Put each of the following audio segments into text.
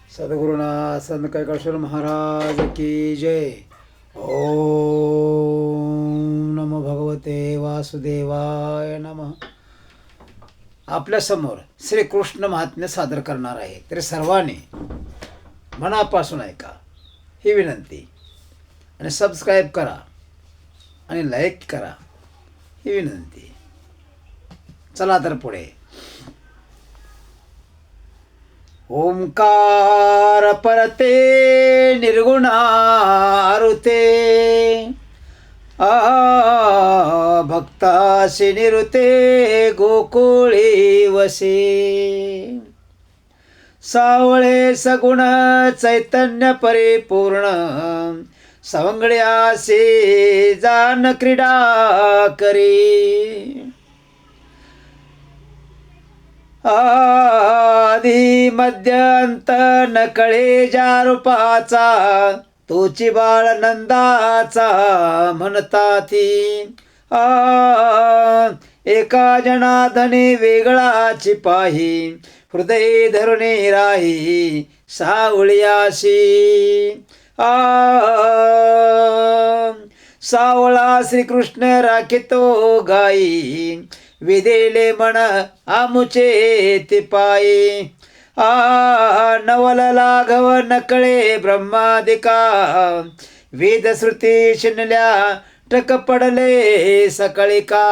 सद्गुरुनाथ संत कैकाश्वर महाराज की जय. ओम नमो भगवते वासुदेवाय नमः. आपल्यासमोर श्रीकृष्ण महात्म्य सादर करणार आहे, तरी सर्वांनी मनापासून ऐका ही विनंती, आणि सबस्क्राईब करा आणि लाईक करा ही विनंती. चला तर पुढे. ओंकार परते निर्गुणारुते भक्तासी निरुते गोकुळी वसे. सावळे सगुण चैतन्य परिपूर्ण सवंगड्यासे जान क्रीडा करी. आधी मध्य अंत नकळे ज्या रूपाचा तोची बाळ नंदाचा म्हणता ती. एका जनाधने वेगळाची पाही हृदय धरुणे राही सावळ्याशी. सावळा श्रीकृष्ण राखितो गाई विदेले मन आमुचे ते पायी. नवल लाघव नकळे ब्रह्मादिका वेद श्रुती शिनल्या टक पडले सकळिका.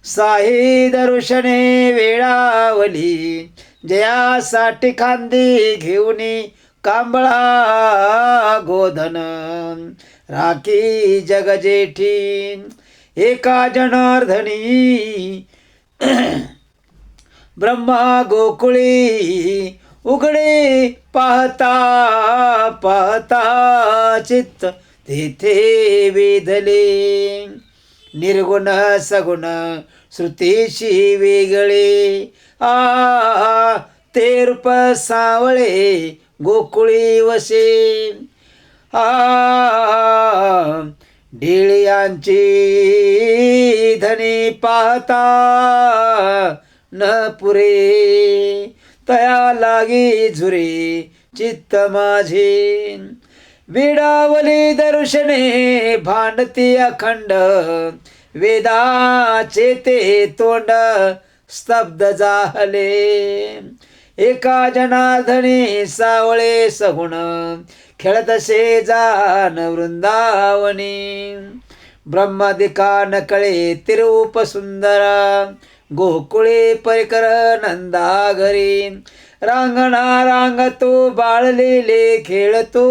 साही दर्शने वेळावली जयासाठी खांदी घेऊनी कांबळा गोधन राखी जग जेठी. एका जनार्दनी ब्रह्मा गोकुळी उघडे पाहता पाहता चित्त तेथे वेधले. निर्गुण सगुण श्रुतीशी वेगळे ते रूप सावळे गोकुळी वसे. डिळ्यांची धनी पाहता न पुरे तया लागी झुरे चित्त माझे. विडावली दर्शने भांडती अखंड वेदाचे ते तोंड स्तब्ध झाले. एका जनार्दनी सावळे सगुण खेळतसे जान वृंदावनी. ब्रह्मादिका नकळे तिरूप सुंदरा गोकुळे परिकर नंदा घरी. रांगणा रांगतो बाळलेले खेळतो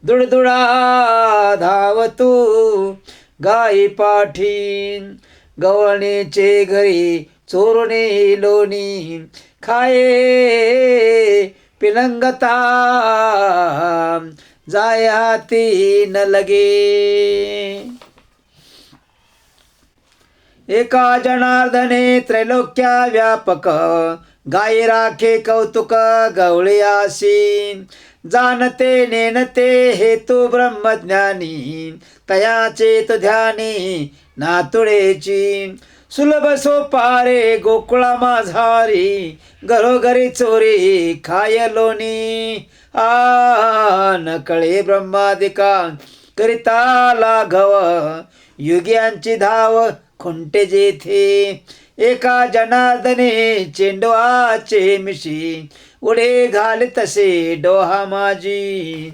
दुडदुडा धावतो गाई पाठी. गवळणीचे घरी चोरणे लोणी खाये पिलंगता जाय हाती न लगे. एका जनार्दने त्रैलोक्या व्यापक गाय राखे कौतुक गवळ्यासी. जाणते नेनते हेतू ब्रह्मज्ञानी तयाचे तो ध्यानी नातुळेची. सुलभ सोपारे गोकुळा माझारी घरोघरी चोरी खाय लोणी. नकळे ब्रह्मादिका करिता लाघव युग्यांची धाव खुंटे जेथे. एका जनार्दने चेंडवाचे मिशी उडे घाले तसे डोहा माझी.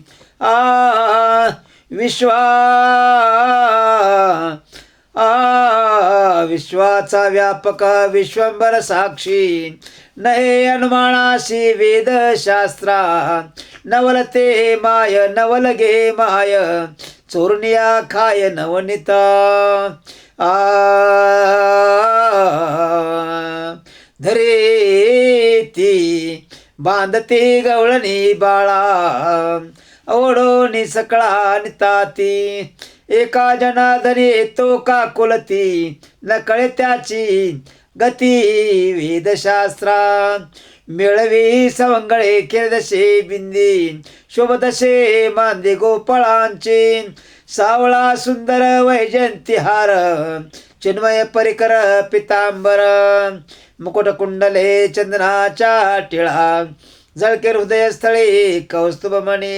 विश्वाचा व्यापक विश्वंभर साक्षी नये अनुमानाशी वेदशास्त्रा. नवल ते माय नवल गे माय चोरनिया खाय नवनिता. धरे ती बांधते गवळणी बाळा ओढोनी सकळा निताती. एका जनार्दनी तो का कुलती नकळे त्याची गती वेदशास्त्रा. मिळवी सवंगळे केळदशे बिंदी शोभदशे मांदे गोपाळांची. सावळा सुंदर वैजंती हार चिन्मय परिकर पितांबर मुकुट कुंडले चंदनाच्या टिळा जळके हृदयस्थळी कौस्तुभमणी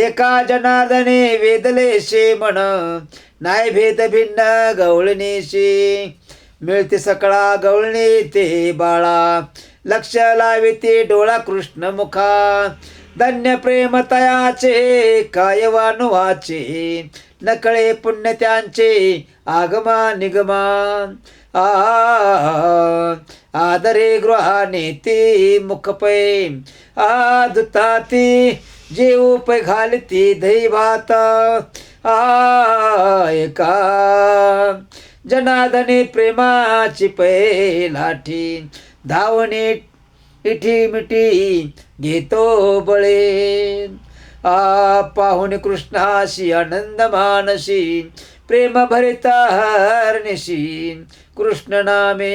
एका जनार्दने वेदले शे म्हण नाही भेद भिन्न गवळणीशी मिळते सकळा गवळणी ते बाळा लक्ष लाविते डोळा कृष्ण मुखा धन्य प्रेम तयाचे काय वानुवाचे नकळे पुण्य त्यांचे आगमा निगमा आदरे गृहाने ती मुखपै दुताती जेऊ पै घालती दही भात एका जनार्दने प्रेमाची पै लाठी धावणे इठी मिठी घेतो बळे पाहुणे कृष्णाशी आनंद मानसी प्रेम भरिता हरणीशी कृष्ण नामे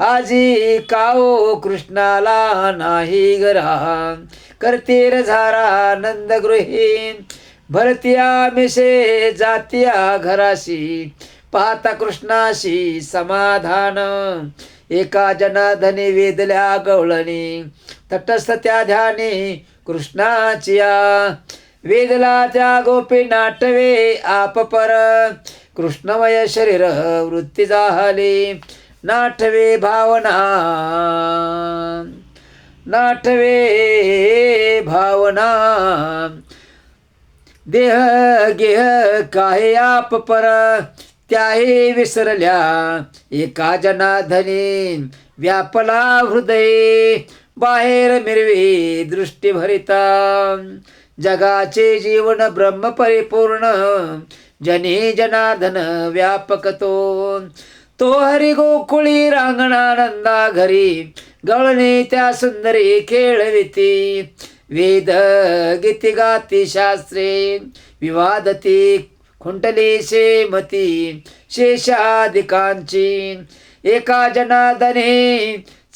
आजी काओ कृष्णाला नाही गरा करते रझारा नंद गृही भरतिया मिसे जातिया घराशी पाहता कृष्णाशी समाधान एका जनार्दने वेदल्या गवळणी तटस्थ त्या ध्याने कृष्णाचिया वेदला त्या गोपी नाटवे आपपर कृष्णमय शरीर वृत्ती झाली नाटवे भावना नाटवे भावना देह गेह काहे आपपर त्याही विसरल्या एका जनार्दनी व्यापला हृदय बाहेर मिरवी दृष्टी भरिता जगाचे जीवन ब्रह्म परिपूर्ण जनी जनार्दन व्यापक तो हरी गोकुळी रांगणानंदा घरी गवळणी त्या सुंदरी खेळविती वेद गीती गाती शास्त्रे विवादती खुंटली शेमती शेषाधिकांची एका जनार्दने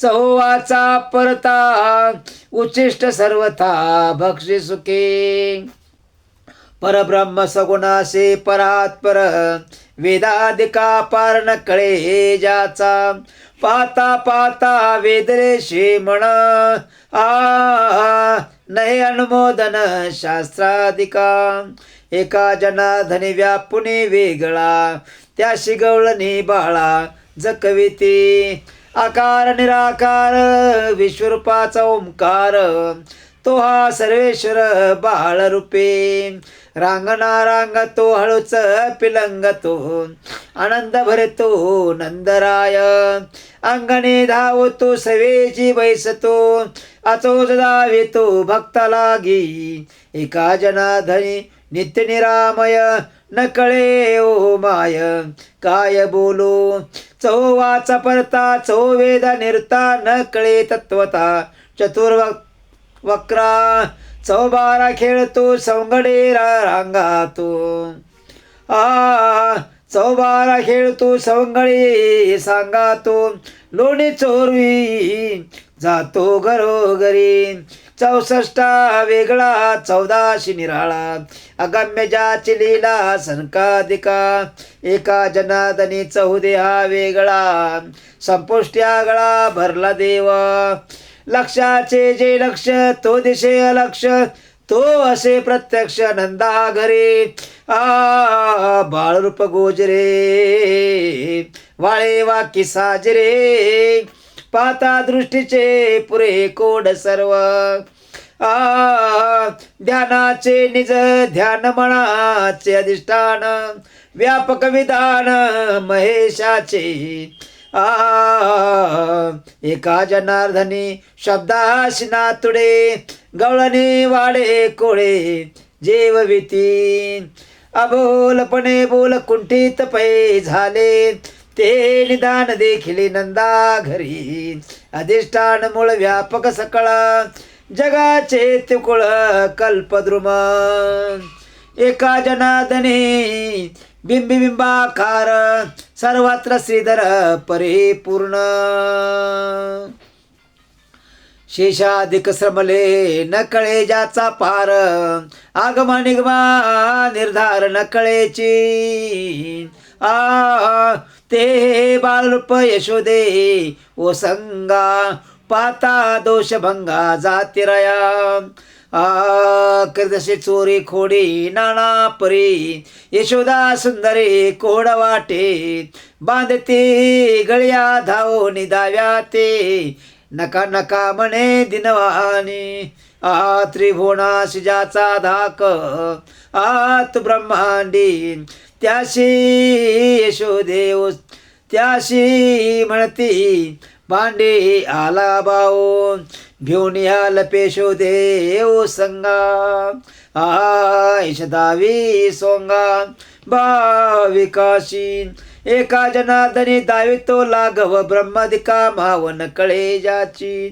चौवाचा परता उच्चिष्ट सर्वथा भक्षी सुखे परब्रह्म सगुणासे परात्पर वेदाधिका पार न कळे ज्याचा पाता पाता वेदरेशे म्हण नाही अनुमोदन शास्त्राधिका एका जनार्दनी व्यापुनी वेगळा त्याशी गवळणी बाळा जकविती आकार निराकार विश्वरूपाचा ओंकार तो हा सर्वेश्वर बाळ रूपे रांगणा रांगतो हळूच पिलंगतो आनंद भरतो नंदराय अंगणे धावतो सवेची बैसतो अचोज धावितो भक्ता लागी एका जनार्दनी नित्य निरामय न कळे ओ माय काय बोलू चौवाचा परता चौवेद निर्ता न कळे तत्वता चतुर्वक्रा चौबारा खेळतो सौंगडे रांगातो चौबारा खेळतो सौंगडी सांगातो लोणी चोरवी जातो घरोघरी 64 वेगळा 14 निराळा अगम्य ज्याची लीला संकादिका एका जनार्दनी 14 वेगळा संपुष्ट्या गळा भरला देव लक्षाचे जे लक्ष तो दिशे अलक्ष तो असे प्रत्यक्ष नंदा घरी बाळरूप गोजरे वाळे वाकी साजरे पाता दृष्टीचे पुरे कोड सर्व ध्यानाचे निज ध्यान मनाचे अधिष्ठान व्यापक विधान महेशाचे एका जनार्दनी शब्दाशी नातुडे गवळणी वाडे कोळे जेवविती अबोलपणे बोल कुंठित पै झाले ते निदान देखिले नंदा घरी अधिष्ठान मूळ व्यापक सकळ जगाचे त्रिकुळ कल्पद्रुम एका जनार्दनी बिंबिंबाकार सर्वत्र श्रीधर परिपूर्ण शेषाधिक श्रमले न कळे ज्याचा पार आगमा निगमा निर्धार न कळेची ते बाळरूप यशोदे ओ संगा पाता दोषभंगा जातिरया करदसे चोरी खोडी नाना परी यशोदा सुंदरी कोड वाटे बांधते गळ्या धावो निदाव्या ते नका नका म्हणे दिनवानी त्रिभुवनास ज्याचा धाक आत ब्रह्मांडी त्याशी यशोदेव त्याशी म्हणती भांडे आला बाओ घेऊन या लपेशो देव संगा यशदावी सोंगा भाविकाशी एका जनार्दनी दावितो लाघव ब्रह्मादिका मावन कळे ज्याची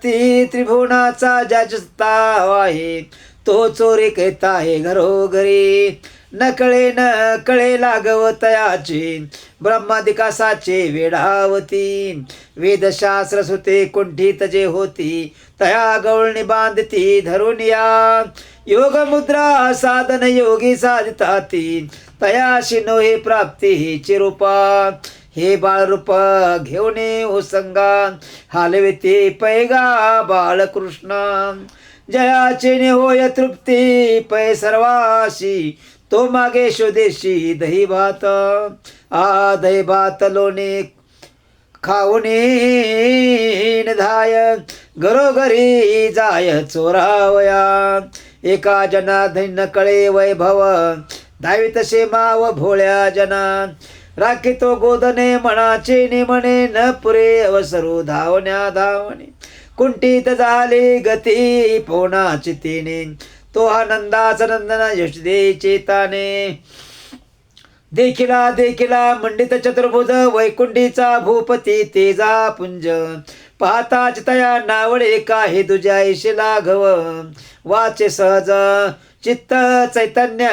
ती त्रिभुवनाचा ज्याची ताव आहे तो चोरी करीत आहे घरोघरी न कळे लागवतयाची ब्रह्मादिकासाचे वेडावती वेदशास्त्र सुते कुंठित जे होती तया गवळणी बांधती धरून या योग मुद्रा साधन योगी साधिताती तयाशी नोहे प्राप्ती हिची रूपा हे बाळरूप घेऊन ओ संगा हालविते पैगा बाळकृष्ण जयाचे ने होय तृप्ती पै सर्वाशी तो मागे शोदेशी दही भात दही भात लोणे खाऊने धाय घरोघरी जाय चोरावया एका जनार्दन कळे वैभव धावी तसे माव भोळ्या जना राखितो गोदने मनाचे निमणे न पुरे अवसरू धावण्या धावणे कुंठित झाली गती पोनाची तिने तो आनंदाचा नंदन यशदे चेताने देखिला मंडित चतुर्भुज वैकुंठीचा भूपती तेजा पुंज पाहताच तया नावडे काही दुजाईशी लाघव वाचे सहज चित्त चैतन्य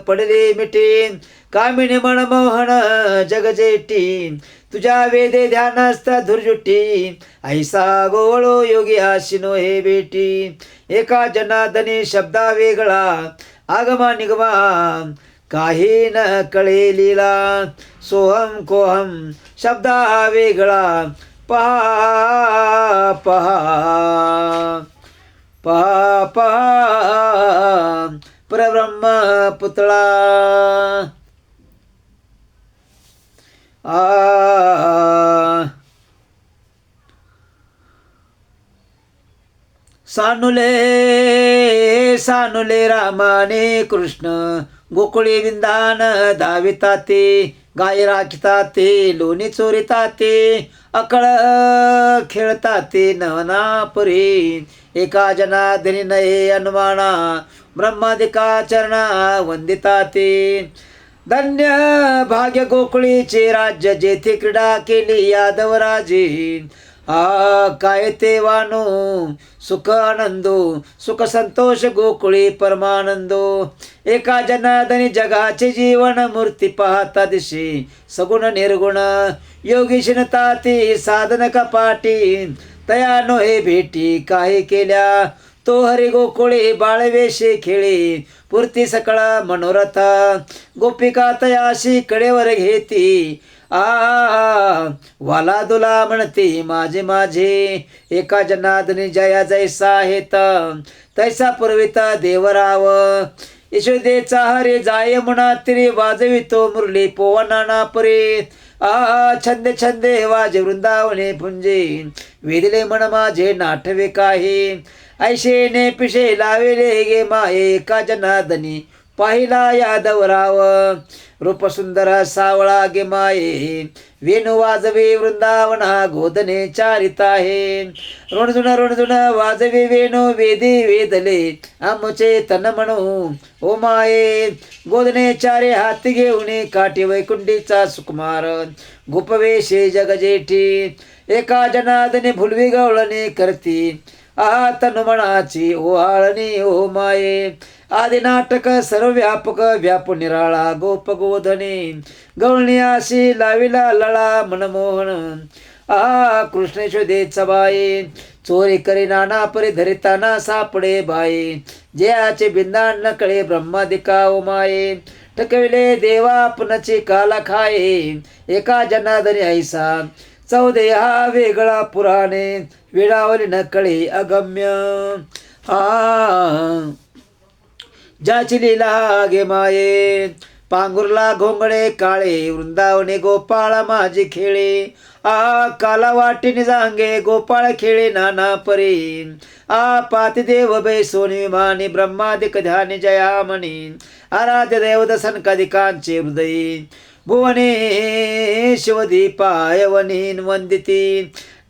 पडले मिठी कामिनी मनमोहन जगजेटी तुझ्या वेदे ध्यानस्थ धुरजुटी ऐसा गोवळो योगी आशिनो हे बेटी एका जनार्दनी शब्दा वेगळा आगमा निगमा काही न कळे लीला सोहम कोहम शब्दा वेगळा पहा पहा पहा पहा परब्रह्म पुतळा सानुले रामाने कृष्ण गोकुळी विंदान धाविता ते गाय राखिता ते लोणी चोरिता ते अकळ खेळता ते नवना परी एका जनार्दनी नये अनुमाना ब्रह्मादिका चरणा वंदिता ते धन्य भाग्य गोकुळीचे राज्य जेथे क्रीडा केली यादवराजे काय ते वानो सुख आनंदो सुख संतोष गोकुळी परमानंदो एका जनार्दनी जगाचे जीवन मूर्ती पाहता दिशी सगुण निर्गुण योगीशिनता ती साधन कपाटी तया नोहे भेटी काही केल्या तो हरी गोकुळी बाळवेशे खेळी पूर्ती सकळ मनोरथ गोपिका तयाशी कडेवर घेती वाला दुला म्हणते माझे माझे एका जनार्दनी जया जैसा हेत तैसा पूर्विता देवराव यशोदेचा हरे जाय म्हणा तिरी वाजवितो मुरली पोवनाना परे छंदे छंदे वाजे वृंदावने पुंजे वेदिले मन माझे नाठवे काही ऐशे ने पिशे लावेले गे माये एका जनार्दनी पाहिला यादवराव रूप सुंदर सावळा गे माये वेणू वाजवे वृंदावना गोदने चारित आहे ऋणजुन वाजवे वेणू वेदी वेदले आमचे तन म्हणू ओ माये गोदने चारे हाती घेऊन काठी वैकुंठीचा सुकुमार गोपवेशे जगजेठी एका जनार्दनी भुलवी गवळणी करती तनु मनाची ओहाळणी ओ माये आदि नाटक सर्व व्यापक व्यापू निराळा गोप गोधने गवळणी आशी लाविला लळा मनमोहन कृष्ण शोधेचा बाई चोरी करी नाना परी धरिताना सापडे बाई जयाचे बिंदान न कळे ब्रह्मादिका ओ माये टकविले देवा आपणचे काला खाये एका जनार्दनी ऐसा चौदे हा वेगळा पुराणे वेळावली नकळे अगम्य ज्याची लीला गे माये पांघुरला घोंगडे काळे वृंदावने गोपाळ माझे खेळे काला वाटीने जांगे गोपाळ खेळे नाना परी पाती देव बैसोनी विमानी ब्रह्मादिक ध्यानी जयामणी आराध्य देव दसनकादिकांचे हृदयी भुवने शिवदीपाय वनीन वंदिती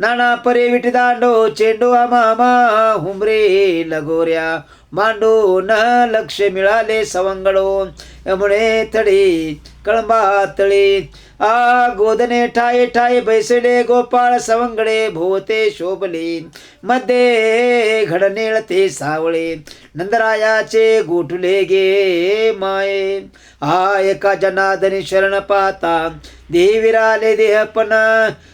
नाना परे विटी दांडो चेंडू मामा हुमरे लगोऱ्या मांडू न लक्ष मिळाले सवंगडो यमुने थडी कळंबा तळी गोदने ठाये ठाये बैसले गोपाळ सवंगडे भोवते शोभले मध्ये घडनेळ ते सावळे नंदरायाचे गोठुले गे माये एका जनार्दनी शरण पाहता देविराले देहपण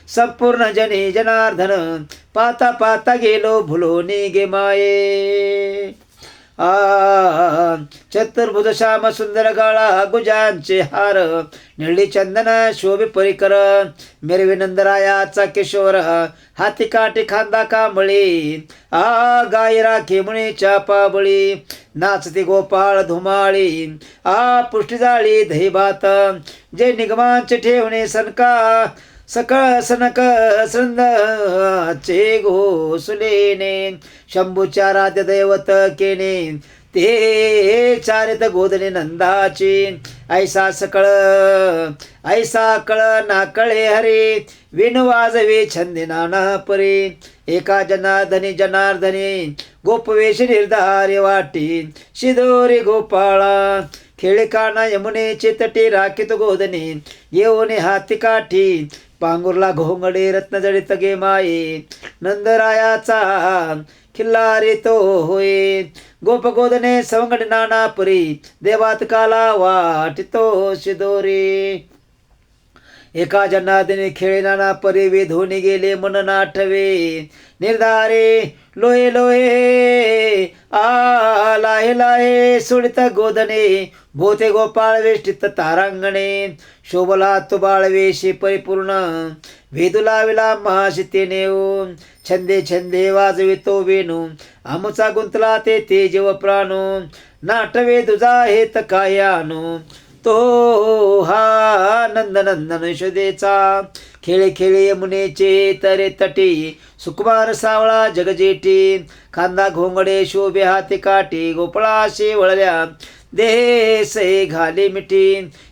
संपूर्ण जनी जनार्दन पाता पाता गेलो भुलोनी गे माये चतुर्भुज श्याम सुंदर गाळा गुजांचे हार निळी चंदन शोभे परिकर मेरवी नंदरायाचा किशोर हाती काठी खांदा कांबळी गाय राखे मुळीच्या पाबळी नाचती गोपाळ धुमाळी पुष्टी जाळी दही भात जे निगमांचे ठेवणे सनका सकळ सनक सृंदाचे घोसलेने शंभूच्या राध्य दैवत केने ते चारित गोदने नंदाची ऐसा सकळ ऐसा कळ ना कळे हरे विण वाजवे छंदे नाना परी एका जनार्दनी जनार्दनी गोपवेश निर्धारे वाटी शिदोरी गोपाळा खेळे काना यमुनेचे तटे राखीत गोदने येऊने हाती काठी पांगुरला घोंगडे रत्नजडित गे माये नंदरायाचा खिल्ला रे तो होय गोप गोदने सवंगड नाना परी देवात काला वाटितो शिदोरी एका जनार्दनी खेळे नाना परी वेधोनी गेले मन नाठवे निर्धारे लोहे लोहे लाहे लाहे सुडित गोदने भोते गोपाळ वेष्टित तारांगणे शोभला तुबाळ वेशी परिपूर्ण वेदू लाविला महाशितेने छंदे छंदे वाजवितो वेणू आमचा गुंतला ते तेज व प्राणो नाटवे तुझा हेत काय आणू तो हा नंदनंदन यशोदेचा खेळे खेळे यमुनेचे तरे तटी सुकुमार सावळा जगजेटी खांदा घोंगडे शोभे हाती काठी गोपळाशी वळल्या देसे घाली मिठी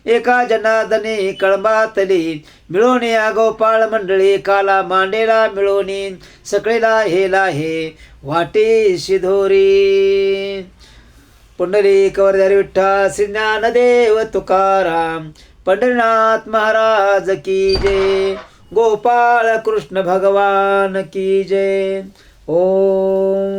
एका जनार्दनी कळंबातली मिळून या गोपाळ मंडळी काला मांडेला मिळून सकळेला हेला हे वाटे शिधोरी पुंडलिक वरदारी विठ्ठल श्री ज्ञानदेव तुकाराम पंढरीनाथ महाराज की जय गोपाळ कृष्ण भगवान की जय ओम